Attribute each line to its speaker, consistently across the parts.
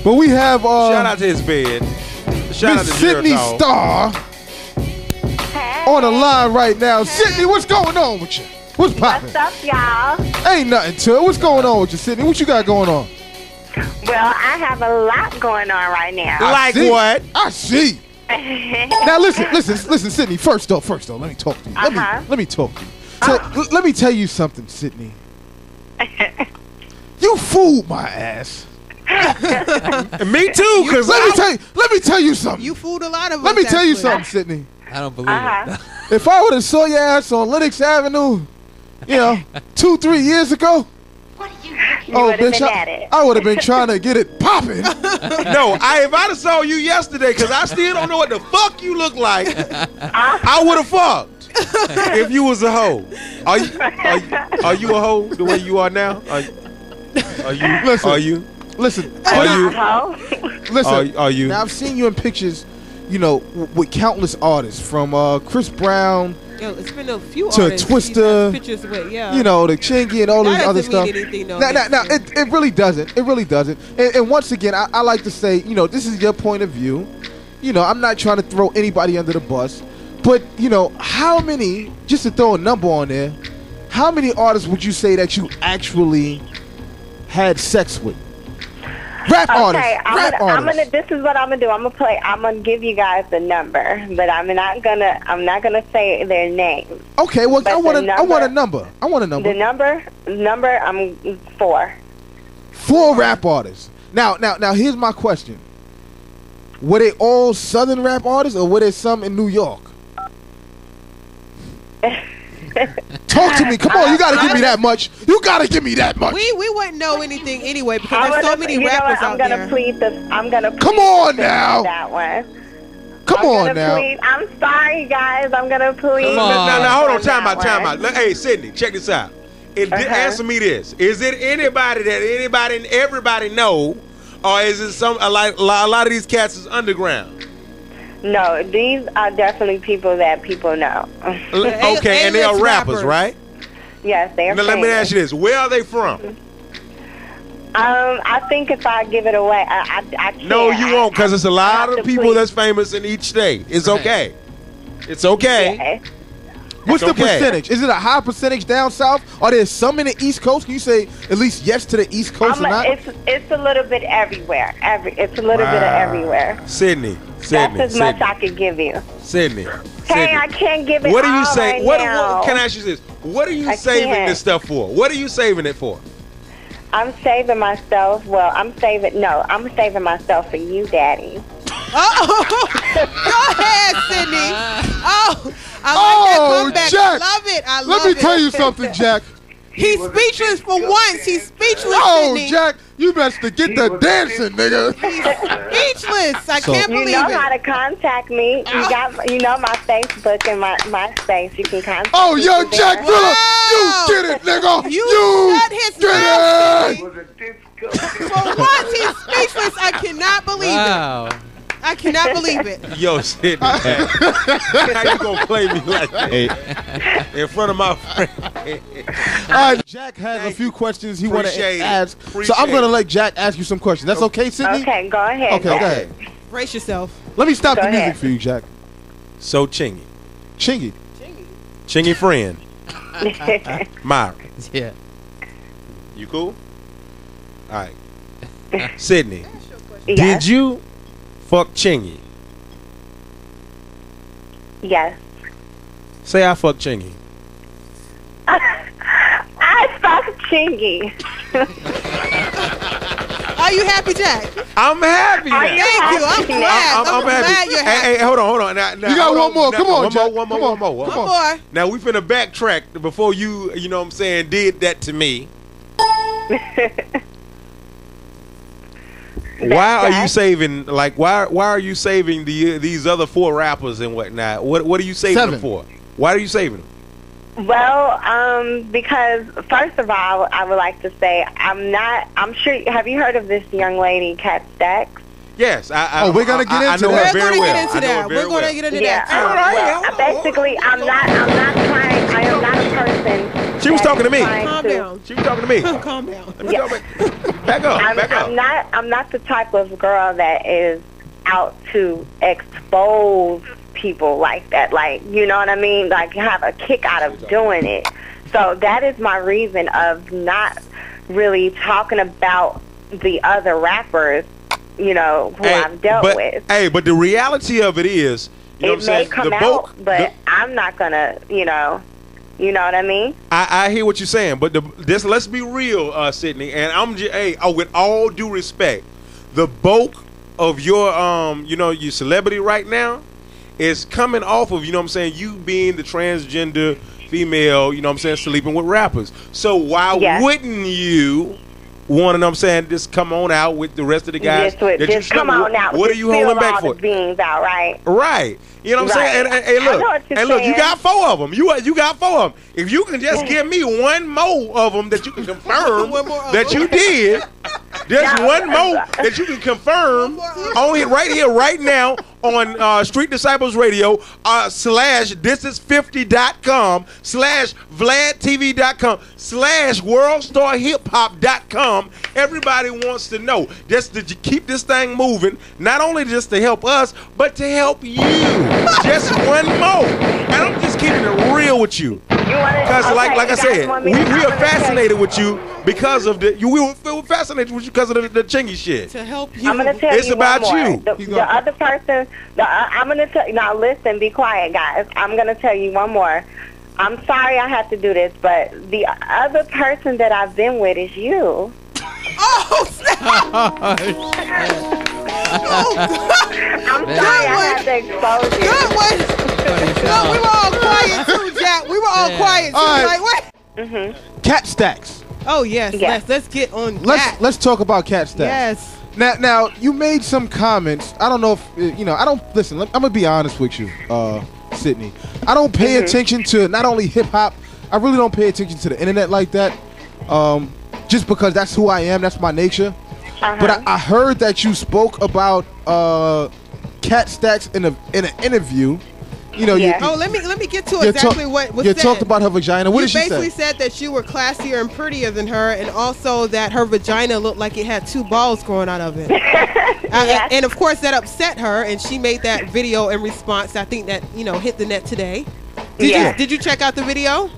Speaker 1: But we have
Speaker 2: shout out to his bed. Shout out to
Speaker 1: Sidney Starr on the line right now. Sidney, what's going on with you? What's poppin'?
Speaker 3: What's up, y'all?
Speaker 1: Ain't nothing to it. What's going on with you, Sidney? What you got going on?
Speaker 3: Well, I have a lot going on right now.
Speaker 2: Like what?
Speaker 1: I see. Now listen, Sidney. First though, let me talk to you. Let me talk to you. So let me tell you something, Sidney. You fooled my ass.
Speaker 2: Me too, cause
Speaker 1: let me tell you something.
Speaker 4: You fooled a lot of us.
Speaker 1: Let me tell you something, Sidney.
Speaker 5: I don't believe it.
Speaker 1: If I would have saw your ass on Lennox Avenue, 2-3 years ago, I would have been trying to get it popping.
Speaker 2: No, if I'd have saw you yesterday, because I still don't know what the fuck you look like, I would have fucked if you was a hoe. Are you a hoe the way you are now? Listen, are you?
Speaker 1: Now, I've seen you in pictures, with countless artists, from Chris Brown
Speaker 4: it's been a few
Speaker 1: to
Speaker 4: artists
Speaker 1: Twista,
Speaker 4: pictures with, the
Speaker 1: Chingy and all this other stuff. Now, it really doesn't. It really doesn't. And once again, I like to say, this is your point of view. I'm not trying to throw anybody under the bus, but how many? Just to throw a number on there, how many artists would you say that you actually had sex with? Rap artists.
Speaker 3: This is what I'm gonna do. I'm gonna give you guys the number, but I'm not gonna say their name.
Speaker 1: Okay, well, I want a number.
Speaker 3: The number. I'm 4.
Speaker 1: 4 rap artists. Now, here's my question: were they all Southern rap artists, or were there some in New York? Talk to me. Come on, you gotta give me that much. You gotta give me that much.
Speaker 4: We wouldn't know anything anyway because there's so many rappers out there.
Speaker 3: I'm gonna plead
Speaker 1: Come on now.
Speaker 3: That one.
Speaker 1: Come on now.
Speaker 3: I'm sorry, guys. I'm gonna plead.
Speaker 2: Now, hold on. Time out. Hey, Sidney, check this out. Answer me this: is it anybody that anybody and everybody know, or is it a lot of these cats is underground?
Speaker 3: No, these are definitely people that people know.
Speaker 2: Okay, and they are rappers, right?
Speaker 3: Yes, they are.
Speaker 2: Now, let me ask you this: where are they from?
Speaker 3: I think if I give it away, I can't.
Speaker 2: No, you won't, because it's a lot of people that's famous in each state. It's okay. It's okay.
Speaker 3: Yeah.
Speaker 1: What's the percentage? Is it a high percentage down south? Are there some in the East Coast? Can you say at least yes to the East Coast or not?
Speaker 3: It's a little bit everywhere. It's a little bit of everywhere.
Speaker 2: Sidney.
Speaker 3: That's as much I could give you.
Speaker 2: Sidney.
Speaker 3: Hey, I can't give it
Speaker 2: what do you
Speaker 3: all
Speaker 2: say?
Speaker 3: right now.
Speaker 2: Can I ask you this? What are you saving this stuff for? What are you saving it for?
Speaker 3: I'm saving myself. Well, I'm saving myself for you, Daddy.
Speaker 4: Go ahead, Sidney. I like that comeback.
Speaker 1: Jack.
Speaker 4: I love it.
Speaker 1: Let me tell you something, Jack.
Speaker 4: He's speechless for once. He's speechless.
Speaker 1: Oh,
Speaker 4: Sidney.
Speaker 1: Jack, you best to get the dancing, nigga.
Speaker 4: He's speechless. I can't believe it.
Speaker 3: You know how to contact me. You know my Facebook and my MySpace. You can contact me.
Speaker 1: Oh, yo, Jack Miller, you get it, nigga.
Speaker 4: You shut his mouth. For once, he's speechless. I cannot believe it. I cannot believe it.
Speaker 2: Yo, Sidney, how you gonna play me like that in front of my friend?
Speaker 1: All right, Jack has a few questions he want to ask, so I'm gonna let Jack ask you some questions. That's okay, Sidney?
Speaker 3: Okay, go ahead.
Speaker 1: Okay, go ahead.
Speaker 4: Brace yourself.
Speaker 1: Let me stop the music for you, Jack.
Speaker 2: So Chingy friend, Myra.
Speaker 5: Yeah.
Speaker 2: You cool? All right, Sidney.
Speaker 3: Yes.
Speaker 2: Did you fuck Chingy?
Speaker 3: Yes.
Speaker 2: Say I fuck Chingy.
Speaker 3: I fucked Chingy.
Speaker 4: Are you happy, Jack?
Speaker 2: I'm happy.
Speaker 4: Thank you. I'm glad. I'm glad you're happy.
Speaker 2: Hey, hold on. Now,
Speaker 1: you got one more. Come on, Jack.
Speaker 2: One more. Now we finna backtrack before you know what I'm saying, did that to me. Why are you saving? Like, why are you saving these other 4 rappers and whatnot? What are you saving them for? Why are you saving them?
Speaker 3: Well, because first of all, I would like to say I'm sure. Have you heard of this young lady, Katt Stacks?
Speaker 2: Yes.
Speaker 1: We're gonna get into that.
Speaker 4: We're gonna get into that. We're gonna get into that.
Speaker 3: Basically, I am not a person
Speaker 2: She was talking to me.
Speaker 4: Calm down.
Speaker 2: She was talking to me.
Speaker 4: Calm down.
Speaker 2: Back up.
Speaker 3: I'm not the type of girl that is out to expose people like that. Like, you know what I mean? Like, have a kick out of doing it. So that is my reason of not really talking about the other rappers, you know, who I've dealt with.
Speaker 2: Hey, but the reality of it is, you know what I'm saying?
Speaker 3: It may come out, but I'm not gonna, you know what I mean?
Speaker 2: I hear what you're saying, but let's be real, Sidney, and I'm just, with all due respect, the bulk of your, your celebrity right now is coming off of, you know what I'm saying, you being the transgender female, you know what I'm saying, sleeping with rappers. So why wouldn't you want, you know what I'm saying, just come on out with the rest of the guys?
Speaker 3: Just come on out.
Speaker 2: What are you holding back for?
Speaker 3: Beans out, right?
Speaker 2: Right. You know what I'm saying? And look, you got 4 of them. You got 4 of them. If you can just give me one more of them that you can confirm that you did, just one more that you can confirm on it right here, right now on Street Disciples Radio /thisis50.com /VladTV.com /WorldStarHipHop.com. Everybody wants to know just to keep this thing moving, not only just to help us, but to help you. Just one more. And I'm just keeping it real with you. Because like I said, we are fascinated with you because of we were fascinated with you because of the chingy shit.
Speaker 4: To help you.
Speaker 3: I'm going to tell
Speaker 2: it's
Speaker 3: you
Speaker 2: about
Speaker 3: one more.
Speaker 2: you.
Speaker 3: The other person, I'm going to tell you, now listen, be quiet, guys. I'm going to tell you one more. I'm sorry I have to do this, but the other person that I've been with is you.
Speaker 4: Oh,
Speaker 3: I'm sorry I had to expose you.
Speaker 4: Good one. No, we were all quiet too, Jack. We were all quiet too.
Speaker 1: All right.
Speaker 4: Like, what?
Speaker 1: Katt Stacks.
Speaker 4: Oh, yes. Let's get on that.
Speaker 1: Let's talk about Katt Stacks.
Speaker 4: Yes.
Speaker 1: Now, you made some comments. I don't know if, I don't, listen, I'm going to be honest with you, Sidney. I don't pay attention to not only hip-hop, I really don't pay attention to the internet like that, just because that's who I am, that's my nature. But I heard that you spoke about Katt Stacks in an interview. Let me get to exactly what was said. You talked about her vagina. What did she say?
Speaker 4: You basically said that you were classier and prettier than her, and also that her vagina looked like it had 2 balls growing out of it. And of course, that upset her, and she made that video in response. I think that hit the net today. Did you check out the video?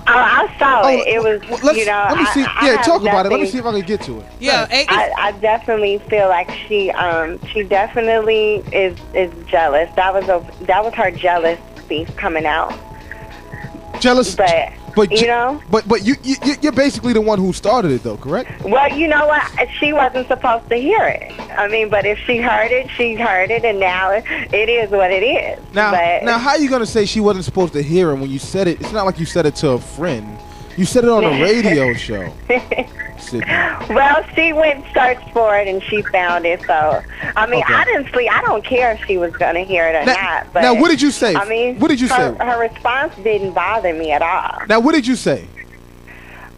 Speaker 3: I saw it. It was,
Speaker 1: let me see. Talk about it. Let me see if I can get to it.
Speaker 4: Yeah,
Speaker 3: I definitely feel like she definitely is jealous. That was her jealousy coming out.
Speaker 1: Jealous, but you're basically the one who started it, though, correct?
Speaker 3: Well, you know what? She wasn't supposed to hear it. I mean, but if she heard it, and now it is what it is.
Speaker 1: Now, how are you gonna say she wasn't supposed to hear it when you said it? It's not like you said it to a friend. You said it on a radio show.
Speaker 3: Well, she went and searched for it and she found it. So, I mean, honestly, I don't care if she was gonna hear it or not. But
Speaker 1: now, what did you say?
Speaker 3: I mean,
Speaker 1: what did you say?
Speaker 3: Her response didn't bother me at all.
Speaker 1: Now, what did you say?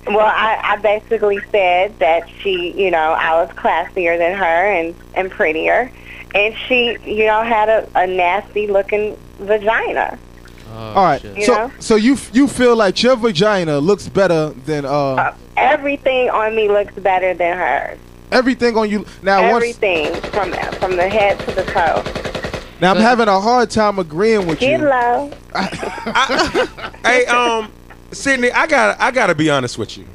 Speaker 3: Well, I basically said that she, I was classier than her and prettier, and she, had a nasty looking vagina.
Speaker 1: All right. So you feel like your vagina looks better than
Speaker 3: everything on me looks better than hers.
Speaker 1: Everything on you now.
Speaker 3: Everything from the head to the toe.
Speaker 1: Now I'm having a hard time agreeing with you.
Speaker 3: Hello.
Speaker 2: Hey, Sidney, I gotta be honest with you.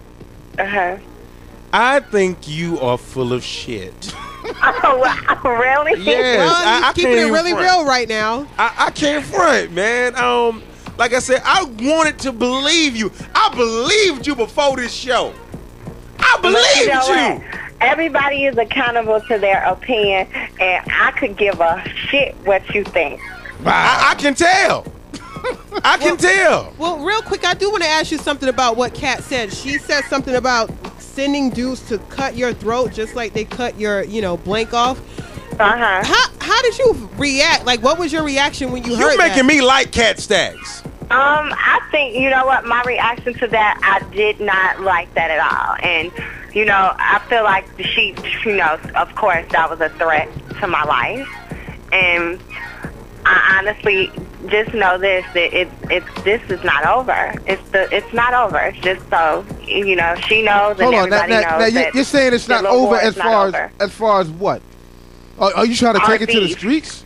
Speaker 2: I think you are full of shit.
Speaker 3: Oh, wow, really?
Speaker 2: Yes,
Speaker 4: well, he's keeping it really real right now.
Speaker 2: I can't front, man. Like I said, I wanted to believe you. I believed you before this show. I believed you.
Speaker 3: Everybody is accountable to their opinion, and I could give a shit what you think.
Speaker 2: I can tell. I can tell.
Speaker 4: Well, real quick, I do want to ask you something about what Katt said. She said something about sending dudes to cut your throat just like they cut your, blank off. How did you react? Like, what was your reaction when you heard that?
Speaker 2: You're making me like Katt Stacks.
Speaker 3: I think, you know what, my reaction to that, I did not like that at all. And, I feel like she, of course, that was a threat to my life. And I honestly just know this, that this is not over. It's not over. It's just so you know, she knows and everybody knows.
Speaker 1: Now you're saying it's not over as far as what? Are you trying to take it to the streets?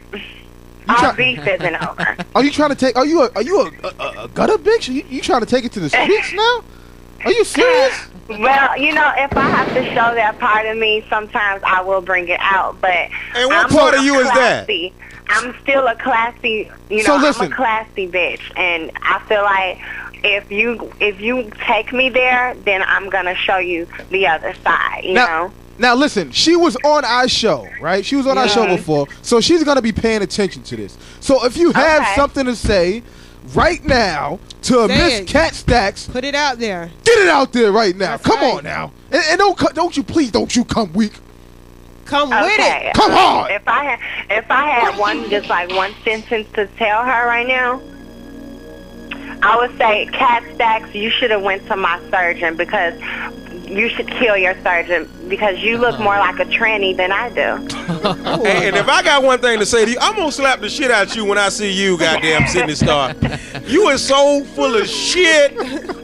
Speaker 3: Our beef isn't over.
Speaker 1: Are you trying to take? Are you a gutter bitch? You trying to take it to the streets now? Are you serious?
Speaker 3: Well, you know, if I have to show that part of me, sometimes I will bring it out. But
Speaker 2: and what part of you is that?
Speaker 3: I'm still a classy, you know.
Speaker 1: So listen,
Speaker 3: I'm a classy bitch, and I feel like if you take me there, then I'm gonna show you the other side. You know.
Speaker 1: Now listen, she was on our show, right? She was on our show before, so she's gonna be paying attention to this. So if you have something to say right now to Miss Katt Stacks,
Speaker 4: put it out there.
Speaker 1: Get it out there right now.
Speaker 4: That's
Speaker 1: come
Speaker 4: right.
Speaker 1: on now, and don't you come weak.
Speaker 4: Come with it.
Speaker 1: Come on.
Speaker 3: If I had one sentence to tell her right now, I would say, Katt Stacks, you should have went to my surgeon, because you should kill your surgeon, because you look more like a tranny than I do.
Speaker 2: Hey, and if I got one thing to say to you, I'm gonna slap the shit out you when I see you, goddamn Sidney Star. You is so full of shit.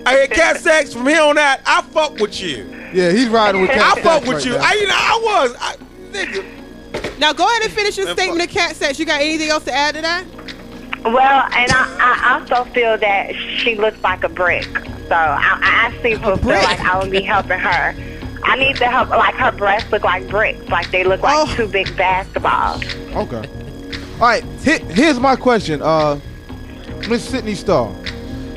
Speaker 2: I had Katt Stacks from here on out. I fuck with you.
Speaker 1: Yeah, he's riding with Katt Stacks.
Speaker 2: I fuck with you.
Speaker 1: Now.
Speaker 2: Nigga.
Speaker 4: Now go ahead and finish your statement of Katt Stacks. You got anything else to add to that?
Speaker 3: Well, and I also feel that she looks like a brick. So I actually feel like I would be helping her. I need to help, like her breasts look like bricks. Like they look like two big basketballs.
Speaker 1: Okay. All right, here's my question. Miss Sidney Starr.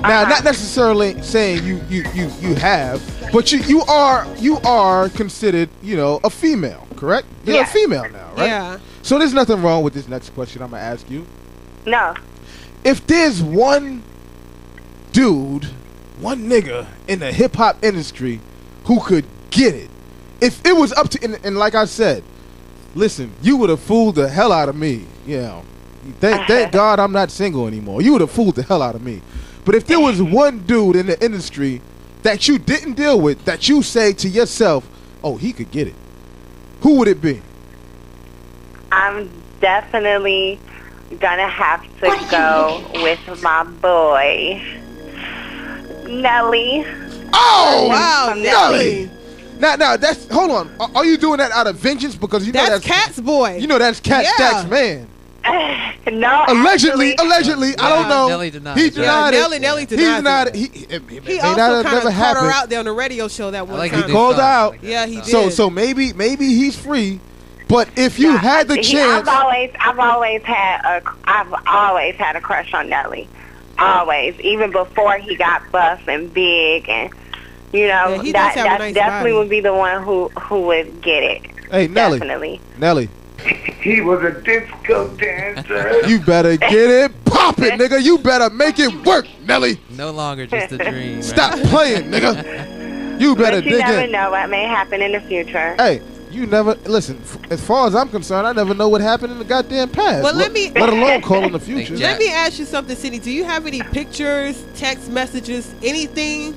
Speaker 1: Now, not necessarily saying you have, but you are considered, you know, a female, correct? You're a female now, right?
Speaker 4: Yeah.
Speaker 1: So there's nothing wrong with this next question I'm gonna ask you.
Speaker 3: No.
Speaker 1: If there's one dude, one nigga in the hip hop industry who could get it, if it was up to, and like I said, listen, you would have fooled the hell out of me. Yeah. Thank God I'm not single anymore. You would have fooled the hell out of me. But if there was one dude in the industry that you didn't deal with, that you say to yourself, oh, he could get it, who would it be?
Speaker 3: I'm definitely gonna have to go with my boy, Nelly.
Speaker 1: Oh,
Speaker 4: wow, Nelly.
Speaker 1: Now that's, hold on. Are you doing that out of vengeance? Because you know that's
Speaker 4: Katt's boy.
Speaker 1: You know that's Katt Stacks' man.
Speaker 3: No,
Speaker 1: allegedly, I don't know.
Speaker 5: Nelly denied
Speaker 1: he denied it.
Speaker 4: Nelly denied it. He also kind of called her out there on the radio show that one time.
Speaker 1: He called out.
Speaker 4: Yeah, he did.
Speaker 1: So maybe he's free. But if you had the chance,
Speaker 3: I've always had a crush on Nelly. Always, even before he got buff and big, and you know, that definitely would be the one who would get it.
Speaker 1: Hey, Nelly.
Speaker 3: Definitely.
Speaker 1: Nelly.
Speaker 6: He was a disco dancer.
Speaker 1: You better get it poppin', nigga. You better make it work, Nelly.
Speaker 5: No longer just a dream.
Speaker 1: Stop playing, nigga. You better dig in.
Speaker 3: You never know what may happen in the future.
Speaker 1: Hey, you never, listen, as far as I'm concerned, I never know what happened in the goddamn past.
Speaker 4: Well,
Speaker 1: let alone call in the future.
Speaker 4: Let me ask you something, Sidney. Do you have any pictures, text messages, anything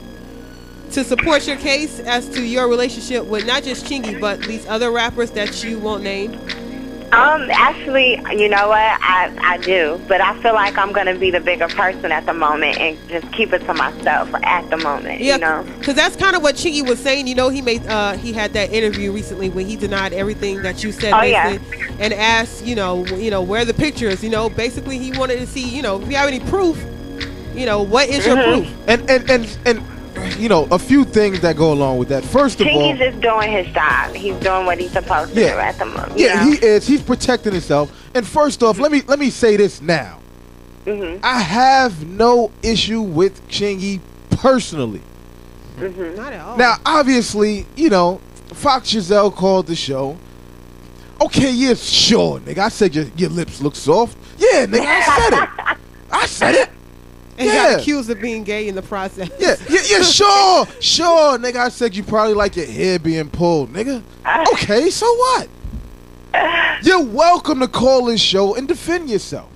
Speaker 4: to support your case as to your relationship with not just Chingy, but these other rappers that you won't name?
Speaker 3: Actually, you know what? I do, but I feel like I'm gonna be the bigger person at the moment and just keep it to myself at the moment.
Speaker 4: Yeah,
Speaker 3: you know,
Speaker 4: because that's kind of what Chingy was saying. You know, he had that interview recently where he denied everything that you said, and asked, you know, where are the pictures? You know, basically he wanted to see, you know, if you have any proof, you know, what is your proof?
Speaker 1: And you know, a few things that go along with that. First of all,
Speaker 3: Chingy's just doing his job. He's doing what he's supposed to do at the moment.
Speaker 1: Yeah, he is. He's protecting himself. And first off, let me say this now. I have no issue with Chingy personally.
Speaker 4: Not at all.
Speaker 1: Now, obviously, you know, Fox Giselle called the show. Okay, yeah, sure, nigga. I said your lips look soft. Yeah, nigga, I said it.
Speaker 4: And got accused of being gay in the process.
Speaker 1: Yeah, sure, nigga. I said you probably like your hair being pulled, nigga. Okay, so what? You're welcome to call this show and defend yourself.